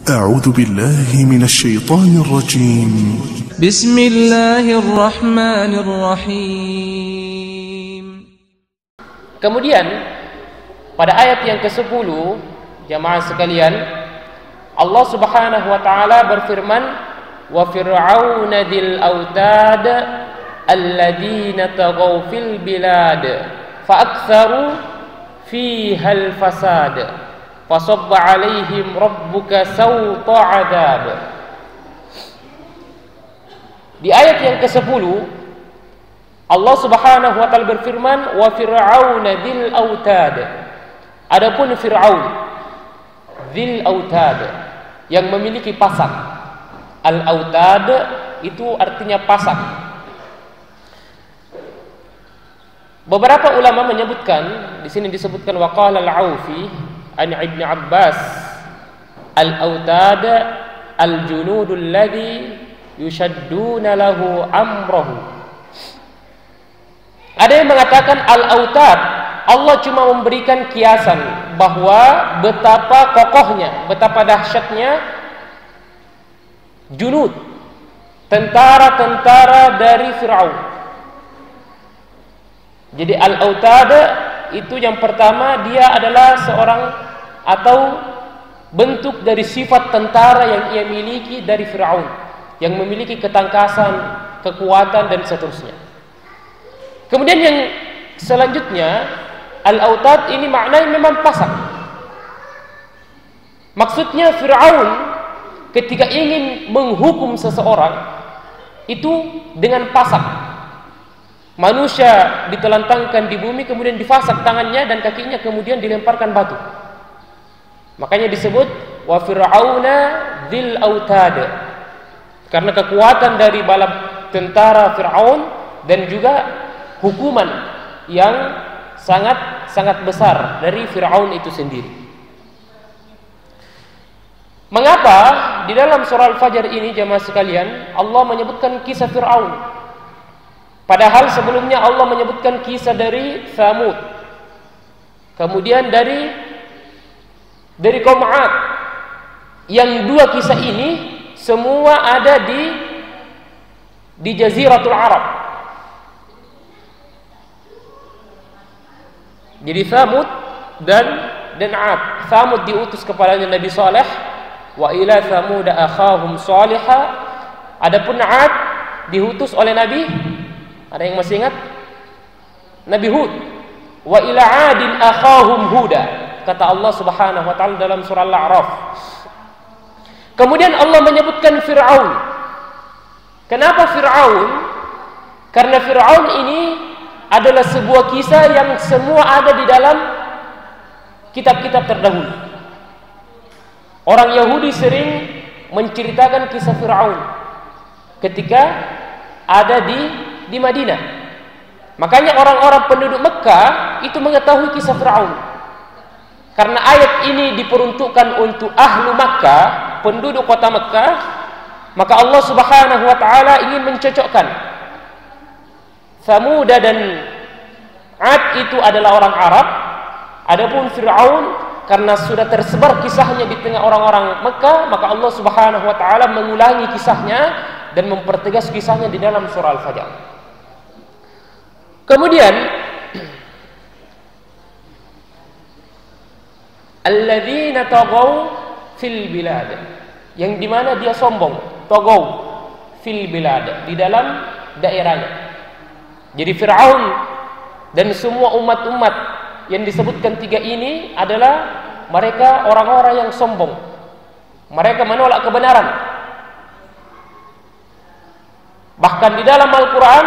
أعوذ بالله من الشيطان الرجيم. بسم الله الرحمن الرحيم. Kemudian pada ayat yang ke-10, jamaah sekalian, Allah Subhanahu wa taala berfirman, "Wa fir'auna dzil autad alladzina taghaw fil bilad fa aktsaru fiha al fasad fasabba 'alaihim rabbuka sawta 'adzab." Di ayat yang ke-10 Allah Subhanahu wa taala berfirman, "Wa fir'auna dzil autad." Adapun Fir'aun dzil autad, yang memiliki pasak. Al-autad itu artinya pasak. Beberapa ulama menyebutkan, di sini disebutkan waqala al-Aufi an Ibn Abbas, al-autad al-junudul ladzi yushadduna lahu amrahu. Ada yang mengatakan al-autad, Allah cuma memberikan kiasan bahwa betapa kokohnya, betapa dahsyatnya junud, tentara-tentara dari Fir'aun. Jadi al-autad itu yang pertama, dia adalah seorang atau bentuk dari sifat tentara yang ia miliki dari Fir'aun, yang memiliki ketangkasan, kekuatan dan seterusnya. Kemudian yang selanjutnya, al-autad ini maknanya memang pasak. Maksudnya Fir'aun ketika ingin menghukum seseorang itu dengan pasak. Manusia ditelantangkan di bumi, kemudian difasak tangannya dan kakinya, kemudian dilemparkan batu. Makanya disebut wa fir'auna dzil autad, karena kekuatan dari bala tentara Fir'aun dan juga hukuman yang sangat besar dari Fir'aun itu sendiri. Mengapa di dalam surah Al-Fajr ini, jamaah sekalian, Allah menyebutkan kisah Fir'aun, padahal sebelumnya Allah menyebutkan kisah dari Tsamud, kemudian dari kaum 'Ad, yang dua kisah ini semua ada di Jaziratul Arab. Jadi Tsamud dan 'Ad. Tsamud diutus kepadanya Nabi Saleh, wa ila Tsamud akhahum Salihah. Adapun 'Ad diutus oleh Nabi, ada yang masih ingat? Nabi Hud. Wa ila 'adin akhahum Huda, kata Allah Subhanahu wa taala dalam surah Al-A'raf. Kemudian Allah menyebutkan Fir'aun. Kenapa Fir'aun? Karena Fir'aun ini adalah sebuah kisah yang semua ada di dalam kitab-kitab terdahulu. Orang Yahudi sering menceritakan kisah Fir'aun ketika ada di Madinah. Makanya orang-orang penduduk Mekah itu mengetahui kisah Fir'aun. Karena ayat ini diperuntukkan untuk ahlu Makkah, penduduk kota Mekah, maka Allah Subhanahu wa taala ingin mencocokkan Tsamud dan 'Ad itu adalah orang Arab. Adapun Fir'aun karena sudah tersebar kisahnya di tengah orang-orang Mekah, maka Allah Subhanahu wa taala mengulangi kisahnya dan mempertegas kisahnya di dalam surah Al-Fajr. Kemudian alladzina taghaw fil bilad, yang dimana dia sombong, taghaw fil bilad, di dalam daerahnya. Jadi Fir'aun dan semua umat-umat yang disebutkan tiga ini adalah mereka orang-orang yang sombong. Mereka menolak kebenaran. Bahkan di dalam Al-Quran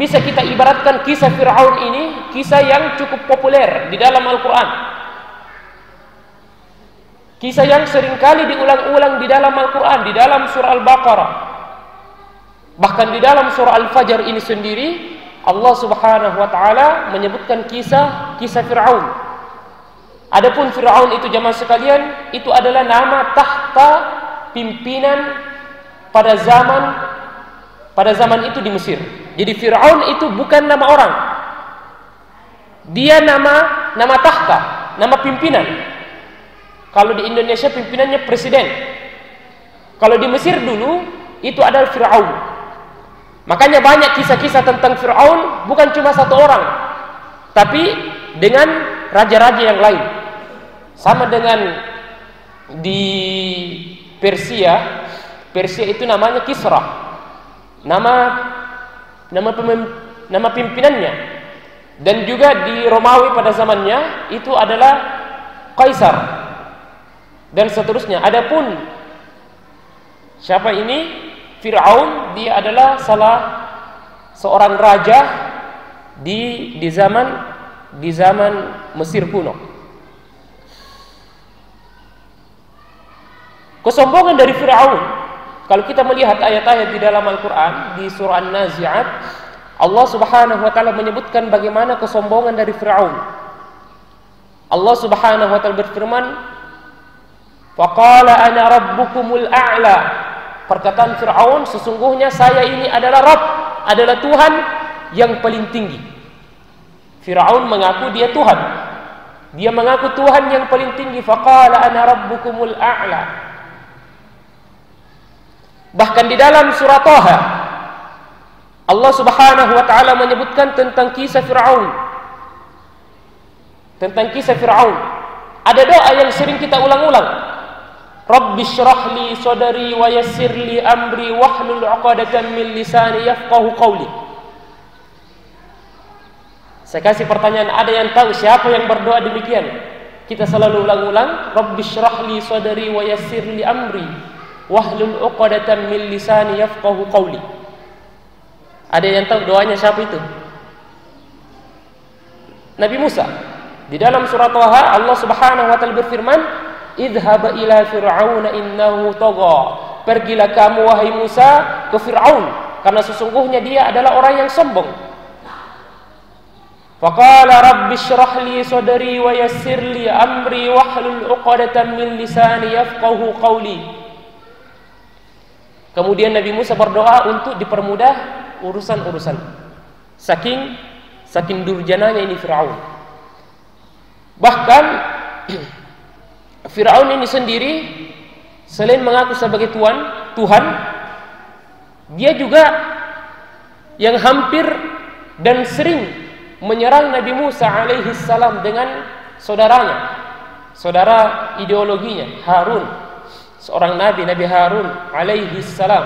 bisa kita ibaratkan kisah Fir'aun ini kisah yang cukup populer di dalam Al-Quran. Kisah yang seringkali diulang-ulang di dalam Al-Quran, di dalam surah Al-Baqarah. Bahkan di dalam surah Al-Fajr ini sendiri Allah Subhanahu wa taala menyebutkan kisah Fir'aun. Adapun Fir'aun itu, jamaah sekalian, itu adalah nama tahta pimpinan pada zaman itu di Mesir. Jadi Fir'aun itu bukan nama orang. Dia nama tahta, nama pimpinan. Kalau di Indonesia pimpinannya presiden. Kalau di Mesir dulu itu adalah Fir'aun. Makanya banyak kisah-kisah tentang Fir'aun, bukan cuma satu orang, tapi dengan raja-raja yang lain. Sama dengan di Persia. Persia itu namanya Kisra. Nama pimpinannya. Dan juga di Romawi pada zamannya itu adalah Kaisar. Dan seterusnya. Adapun siapa ini? Fir'aun, dia adalah salah seorang raja di zaman Mesir kuno. Kesombongan dari Fir'aun, kalau kita melihat ayat-ayat di dalam Al-Quran, di surah An-Nazi'at, Allah subhanahu wa ta'ala menyebutkan bagaimana kesombongan dari Fir'aun. Allah subhanahu wa ta'ala berfirman, faqala ana rabbukumul a'la. Perkataan Fir'aun, sesungguhnya saya ini adalah Rabb, adalah Tuhan yang paling tinggi. Fir'aun mengaku dia Tuhan. Dia mengaku Tuhan yang paling tinggi. Faqala ana rabbukumul a'la. Bahkan di dalam surah Thaha, Allah subhanahu wa ta'ala menyebutkan tentang kisah Fir'aun. Tentang kisah Fir'aun. Ada doa yang sering kita ulang-ulang. Rabbi syrah li sadri wa yassir li amri wahlul 'uqdatam min lisani yafqahu qawli. Saya kasih pertanyaan, ada yang tahu siapa yang berdoa demikian? Kita selalu ulang-ulang, Rabbi syrah li sadri wa yassir li amri wahlul 'uqdatam min lisani yafqahu qawli. Ada yang tahu doanya siapa itu? Nabi Musa. Di dalam surah Thaha Allah Subhanahu wa taala berfirman, idhhab ila fir'auna innahu tagha. Pergilah kamu wahai Musa ke Fir'aun, karena sesungguhnya dia adalah orang yang sombong. Faqala rabbi syrah li sadri wa yassir li amri wahlul 'uqdatam min lisani yafqahu qawli. Kemudian Nabi Musa berdoa untuk dipermudah urusan-urusan. Saking durjananya ini Fir'aun. Bahkan Fir'aun ini sendiri selain mengaku sebagai Tuhan, dia juga yang hampir dan sering menyerang Nabi Musa alaihi salam dengan saudaranya, saudara ideologinya Harun, seorang Nabi Harun alaihi salam.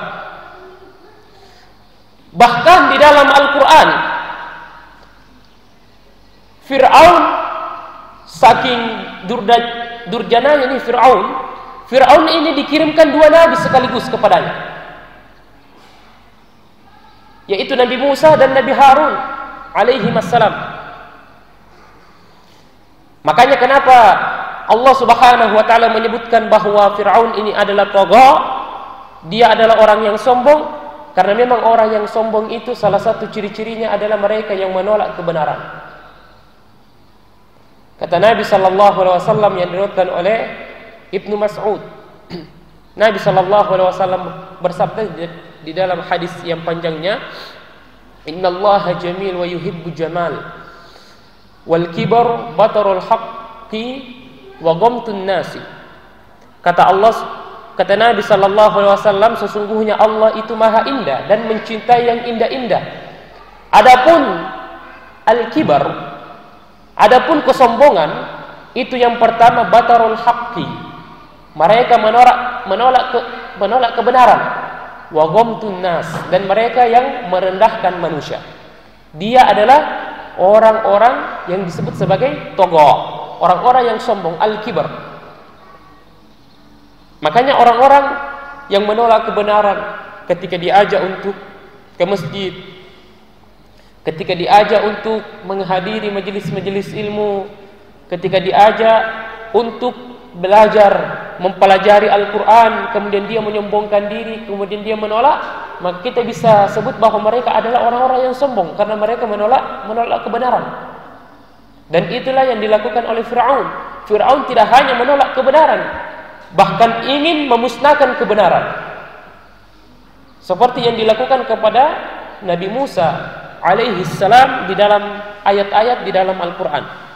Bahkan di dalam Al-Quran, Fir'aun saking durjananya ini Fir'aun ini dikirimkan dua nabi sekaligus kepadanya, yaitu Nabi Musa dan Nabi Harun alaihi wassalam. Makanya kenapa Allah subhanahu wa ta'ala menyebutkan bahwa Fir'aun ini adalah tagha, dia adalah orang yang sombong, karena memang orang yang sombong itu salah satu ciri-cirinya adalah mereka yang menolak kebenaran. Kata Nabi sallallahu alaihi wasallam yang diriwayatkan oleh Ibnu Mas'ud, Nabi sallallahu alaihi wasallam bersabda di dalam hadis yang panjangnya, innallaha jamil wa yuhibbu jamal wal kibar batarul haqqi wa ghamtun nasi. Kata Nabi sallallahu alaihi wasallam, sesungguhnya Allah itu maha indah dan mencintai yang indah-indah. Adapun al-kibar, adapun kesombongan, itu yang pertama batarul haqqi. Mereka menolak kebenaran. Wa ghamtun nas, dan mereka yang merendahkan manusia. Dia adalah orang-orang yang disebut sebagai tagha, orang-orang yang sombong, al-kibar. Makanya orang-orang yang menolak kebenaran ketika diajak untuk ke masjid, ketika diajak untuk menghadiri majelis-majelis ilmu, ketika diajak untuk belajar, mempelajari Al-Quran, kemudian dia menyombongkan diri, kemudian dia menolak, maka kita bisa sebut bahwa mereka adalah orang-orang yang sombong, karena mereka menolak kebenaran. Dan itulah yang dilakukan oleh Fir'aun. Fir'aun tidak hanya menolak kebenaran, bahkan ingin memusnahkan kebenaran, seperti yang dilakukan kepada Nabi Musa alaihi salam di dalam ayat-ayat di dalam Al-Quran.